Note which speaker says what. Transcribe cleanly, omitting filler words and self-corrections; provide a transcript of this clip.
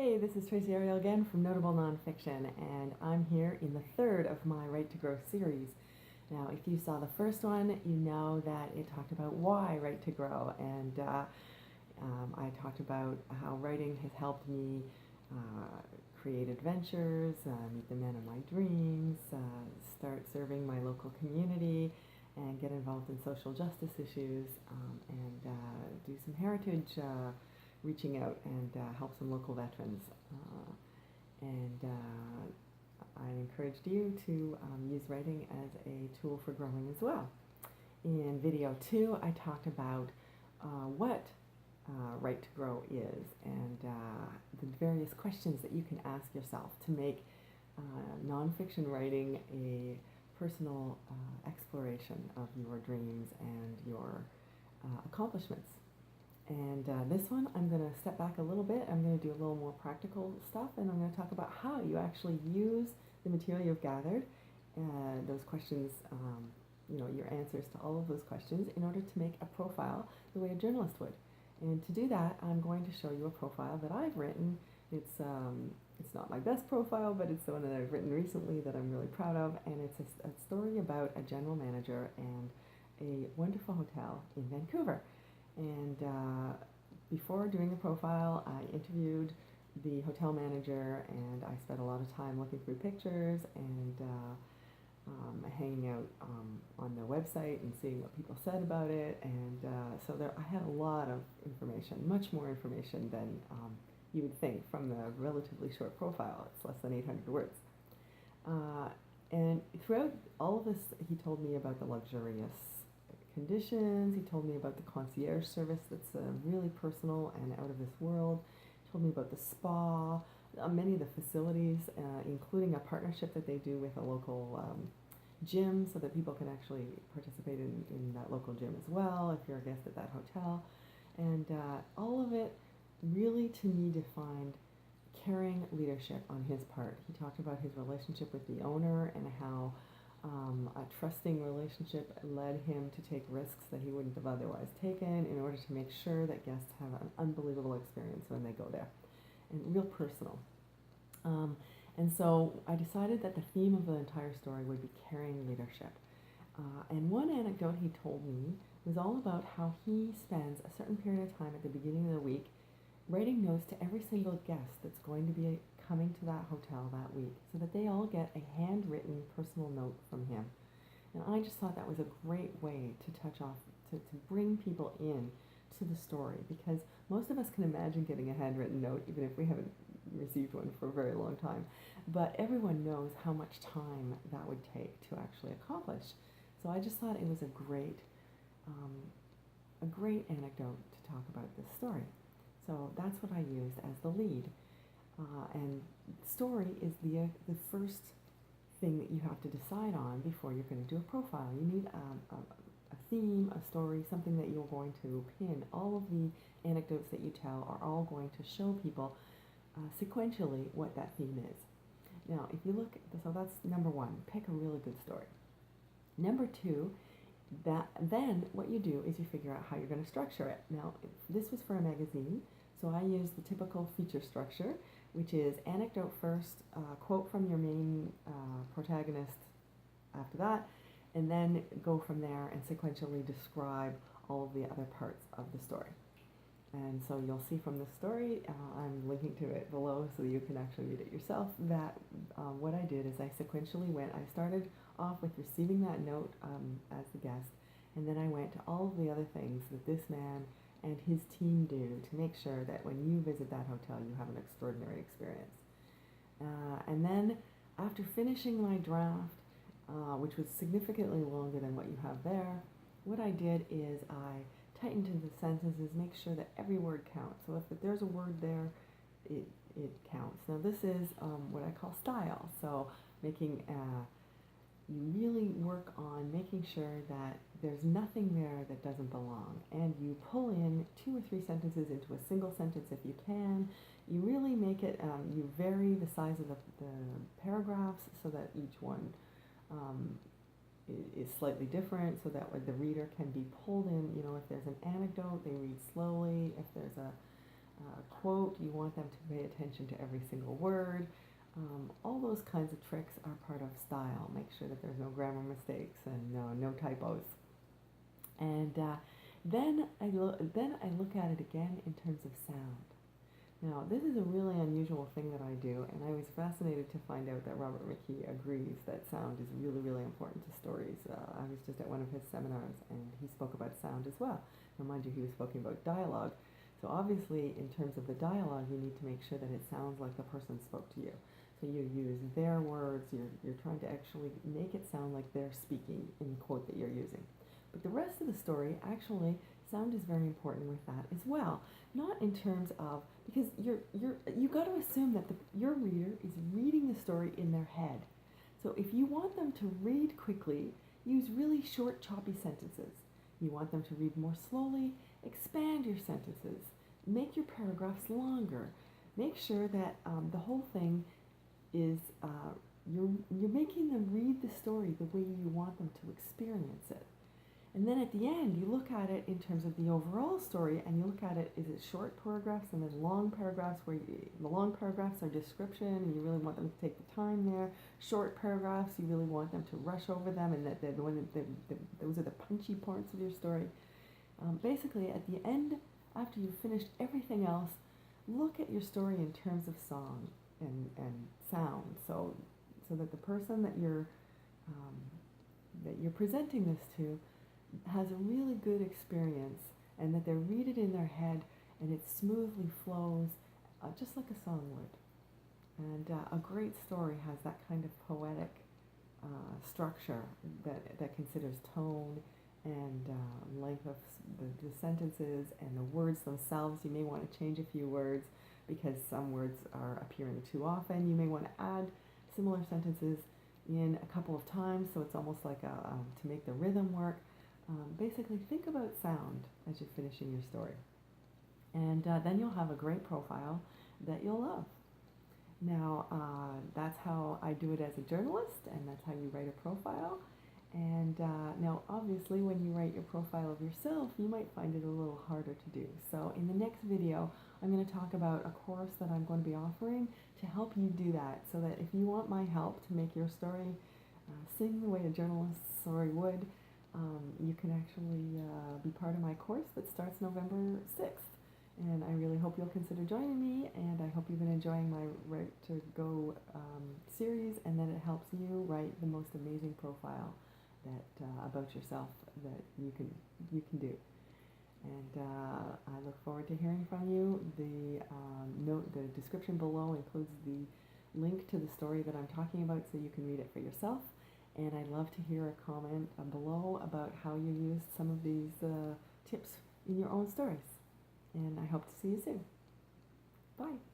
Speaker 1: Hey, this is Tracy Ariel again from Notable Nonfiction, and I'm here in the third of my Write2Grow series. Now, if you saw the first one, you know that it talked about why Write2Grow, and I talked about how writing has helped me create adventures, meet the men of my dreams, start serving my local community, and get involved in social justice issues, and do some heritage reaching out and help some local veterans. I encouraged you to use writing as a tool for growing as well. In video 2, I talked about what Write2Grow is and the various questions that you can ask yourself to make nonfiction writing a personal exploration of your dreams and your accomplishments. And this one, I'm going to step back a little bit. I'm going to do a little more practical stuff, and I'm going to talk about how you actually use the material you've gathered, those questions, your answers to all of those questions, in order to make a profile the way a journalist would. And to do that, I'm going to show you a profile that I've written. It's not my best profile, but it's the one that I've written recently that I'm really proud of, and it's a story about a general manager and a wonderful hotel in Vancouver. And before doing the profile, I interviewed the hotel manager, and I spent a lot of time looking through pictures and hanging out on their website and seeing what people said about it. And so I had a lot of information, much more information than you would think from the relatively short profile. It's less than 800 words. And throughout all of this, he told me about the luxurious conditions. He told me about the concierge service that's really personal and out of this world. He told me about the spa, many of the facilities, including a partnership that they do with a local gym so that people can actually participate in that local gym as well if you're a guest at that hotel. And all of it really, to me, defined caring leadership on his part. He talked about his relationship with the owner and how a trusting relationship led him to take risks that he wouldn't have otherwise taken in order to make sure that guests have an unbelievable experience when they go there, and real personal. And so I decided that the theme of the entire story would be caring leadership. And one anecdote he told me was all about how he spends a certain period of time at the beginning of the week writing notes to every single guest that's going to be coming to that hotel that week, so that they all get a handwritten personal note from him. And I just thought that was a great way to touch off, to bring people in to the story, because most of us can imagine getting a handwritten note, even if we haven't received one for a very long time. But everyone knows how much time that would take to actually accomplish. So I just thought it was a great anecdote to talk about this story. So that's what I used as the lead. And story is the first thing that you have to decide on before you're going to do a profile. You need a theme, a story, something that you're going to pin. All of the anecdotes that you tell are all going to show people sequentially what that theme is. Now, if you look, so that's number one, pick a really good story. Number two, then what you do is you figure out how you're going to structure it. Now, this was for a magazine, so I used the typical feature structure, which is anecdote first, quote from your main protagonist after that, and then go from there and sequentially describe all of the other parts of the story. And so you'll see from the story, I'm linking to it below so you can actually read it yourself, that what I did is I sequentially I started off with receiving that note as the guest, and then I went to all of the other things that this man and his team do to make sure that when you visit that hotel, you have an extraordinary experience. And then after finishing my draft, which was significantly longer than what you have there, what I did is I tightened into the sentences, make sure that every word counts. So if there's a word there, it counts. Now this is what I call style. So you really work on making sure that there's nothing there that doesn't belong, and you pull in 2 or 3 sentences into a single sentence if you can. You really make it, you vary the size of the paragraphs so that each one is slightly different, so that way the reader can be pulled in. If there's an anecdote, they read slowly. If there's a quote, you want them to pay attention to every single word. All those kinds of tricks are part of style. Make sure that there's no grammar mistakes and no typos. And then I look at it again in terms of sound. Now, this is a really unusual thing that I do, and I was fascinated to find out that Robert McKee agrees that sound is really, really important to stories. I was just at one of his seminars, and he spoke about sound as well. Now, mind you, he was speaking about dialogue. So obviously, in terms of the dialogue, you need to make sure that it sounds like the person spoke to you. So you use their words, you're trying to actually make it sound like they're speaking in the quote that you're using. But the rest of the story, actually, sound is very important with that as well. Not in terms of, because you got to assume that your reader is reading the story in their head. So if you want them to read quickly, use really short, choppy sentences. You want them to read more slowly, expand your sentences. Make your paragraphs longer. Make sure that the whole thing is, you're making them read the story the way you want them to experience it. And then at the end, you look at it in terms of the overall story, and you look at it, is it short paragraphs and then long paragraphs where the long paragraphs are description, and you really want them to take the time there. Short paragraphs, you really want them to rush over them, and those are the punchy parts of your story. Basically, at the end, after you've finished everything else, look at your story in terms of song and sound, so that the person that you're presenting this to has a really good experience, and that they read it in their head and it smoothly flows, just like a song would. And a great story has that kind of poetic structure that considers tone and length of the sentences and the words themselves. You may want to change a few words because some words are appearing too often. You may want to add similar sentences in a couple of times, so it's almost like to make the rhythm work. Basically, think about sound as you're finishing your story. And then you'll have a great profile that you'll love. Now, that's how I do it as a journalist, and that's how you write a profile. And now, obviously, when you write your profile of yourself, you might find it a little harder to do. So in the next video, I'm going to talk about a course that I'm going to be offering to help you do that, so that if you want my help to make your story sing the way a journalist's story would, you can actually be part of my course that starts November 6th. And I really hope you'll consider joining me, and I hope you've been enjoying my Write2Grow series, and that it helps you write the most amazing profile that about yourself that you can do. And I look forward to hearing from you. The description below includes the link to the story that I'm talking about, so you can read it for yourself. And I'd love to hear a comment below about how you used some of these tips in your own stories. And I hope to see you soon. Bye.